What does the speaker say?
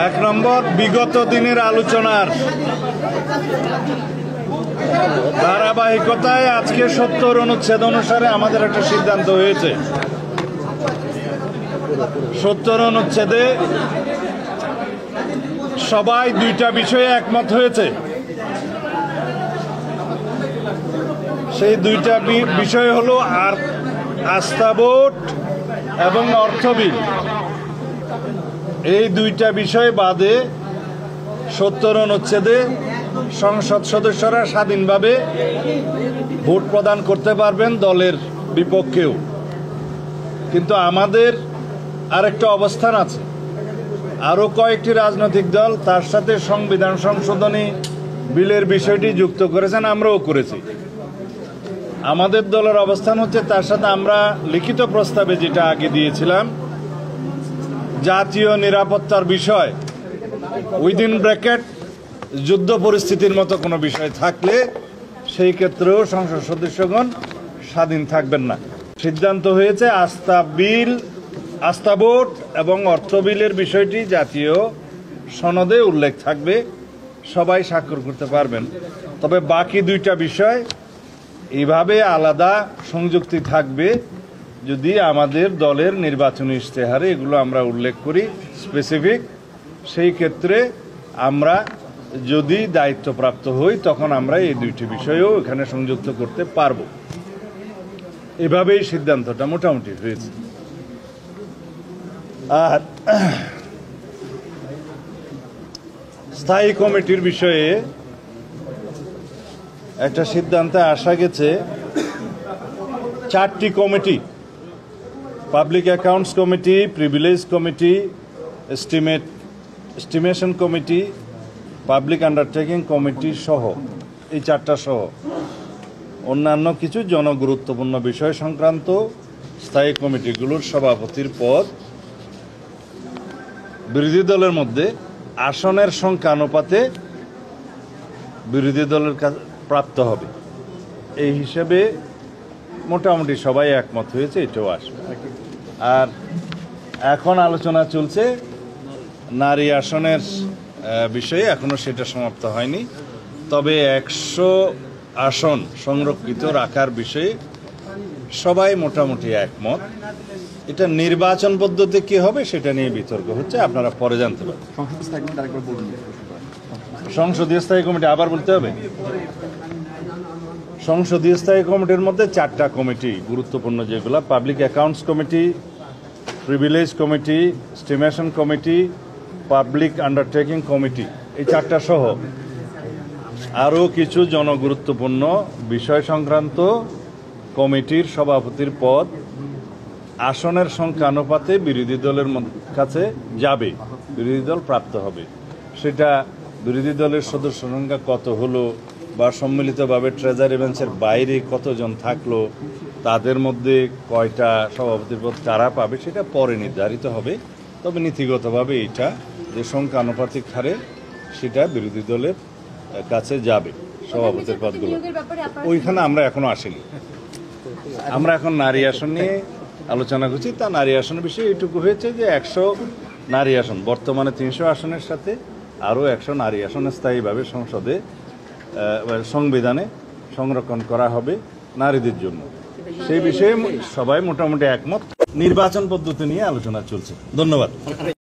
এক নম্বর, বিগত দিনের আলোচনার ধারাবাহিকতায় আজকে ৭০ অনুচ্ছেদ অনুসারে আমাদের একটা সিদ্ধান্ত হয়েছে। ৭০ অনুচ্ছেদে সবাই দুইটা বিষয়ে একমত হয়েছে। সেই দুইটা বিষয় হলো আস্থা ভোট এবং অর্থ বিল। এই দুইটা বিষয় বাদে ৭০ অনুচ্ছেদে সংসদ সদস্যরা স্বাধীনভাবে ভোট প্রদান করতে পারবেন দলের বিপক্ষেও। কিন্তু আমাদের আরেকটা অবস্থান আছে, আরও কয়েকটি রাজনৈতিক দল তার সাথে সংবিধান সংশোধনী বিলের বিষয়টি যুক্ত করেছেন, আমরাও করেছি। আমাদের দলের অবস্থান হচ্ছে তার সাথে আমরা লিখিত প্রস্তাবে যেটা আগে দিয়েছিলাম, জাতীয় নিরাপত্তার বিষয় উইদিন ব্র্যাকেট যুদ্ধ পরিস্থিতির মতো কোনো বিষয় থাকলে সেই ক্ষেত্রেও সংসদ সদস্যগণ স্বাধীন থাকবেন না। সিদ্ধান্ত হয়েছে আস্থা ভোট এবং অর্থ বিলের বিষয়টি জাতীয় সনদে উল্লেখ থাকবে, সবাই স্বাক্ষর করতে পারবেন। তবে বাকি দুইটা বিষয় এইভাবে আলাদা সংযুক্তি থাকবে যদি আমাদের দলের নির্বাচনী ইশতেহারে এগুলো আমরা উল্লেখ করি স্পেসিফিক। সেই ক্ষেত্রে আমরা যদি দায়িত্বপ্রাপ্ত হই তখন আমরা এই দুইটি বিষয়েও এখানে সংযুক্ত করতে পারব। এভাবেই সিদ্ধান্তটা মোটামুটি হয়েছে। আর স্থায়ী কমিটির বিষয়ে একটা সিদ্ধান্তে আসা গেছে, 4টি committee, public accounts committee, privilege committee, estimation committee, public undertaking committee সহ, এই 4টা সহ অন্যান্য কিছু জনগুরুত্বপূর্ণ বিষয় সংক্রান্ত স্থায়ী কমিটিগুলোর সভাপতির পদ বিরোধী দলের মধ্যে আসনের সংখ্যা অনুপাতে বিরোধী দলের কাছে প্রাপ্ত হবে। এই হিসেবে মোটামুটি সবাই একমত হয়েছে, এটাও আসবে। আর এখন আলোচনা চলছে নারী আসনের বিষয়ে, এখনো সেটা সমাপ্ত হয়নি। তবে 100 আসন সংরক্ষিত রাখার বিষয়ে সবাই মোটামুটি একমত। এটা নির্বাচন পদ্ধতি কি হবে সেটা নিয়ে বিতর্ক হচ্ছে, আপনারা পরে জানতে পারবেন। সংসদীয় স্থায়ী কমিটি আবার বলতে হবে। সংসদীয় স্থায়ী কমিটির মধ্যে 4টা কমিটি গুরুত্বপূর্ণ, যেগুলো public accounts committee, privilege committee, estimation committee, public undertaking committee, এই 4টা সহ আরও কিছু জনগুরুত্বপূর্ণ বিষয় সংক্রান্ত কমিটির সভাপতির পদ আসনের সংখ্যা অনুপাতে বিরোধী দলের কাছে যাবে, বিরোধী দল প্রাপ্ত হবে। সেটা বিরোধী দলের সদস্য সংখ্যা কত হলো বা সম্মিলিতভাবে ট্রেজারি বেঞ্চের বাইরে কতজন থাকলো, তাদের মধ্যে কয়টা সভাপতির পদ কারা পাবে, সেটা পরে নির্ধারিত হবে। তবে নীতিগতভাবে এটা যে সংখ্যা আনুপাতিক হারে সেটা বিরোধী দলের কাছে যাবে সভাপতির পদগুলো। ওইখানে আমরা এখনো আসিনি। আমরা এখন নারী আসন নিয়ে আলোচনা করছি। তা নারী আসনের বিষয়ে এইটুকু হয়েছে যে 100 নারী আসন, বর্তমানে 300 আসনের সাথে আরও 100 নারী আসন স্থায়ীভাবে সংসদে সংবিধানে সংরক্ষণ করা হবে নারীদের জন্য। সেই বিষয়ে সবাই মোটামুটি একমত। নির্বাচন পদ্ধতি নিয়ে আলোচনা চলছে। ধন্যবাদ।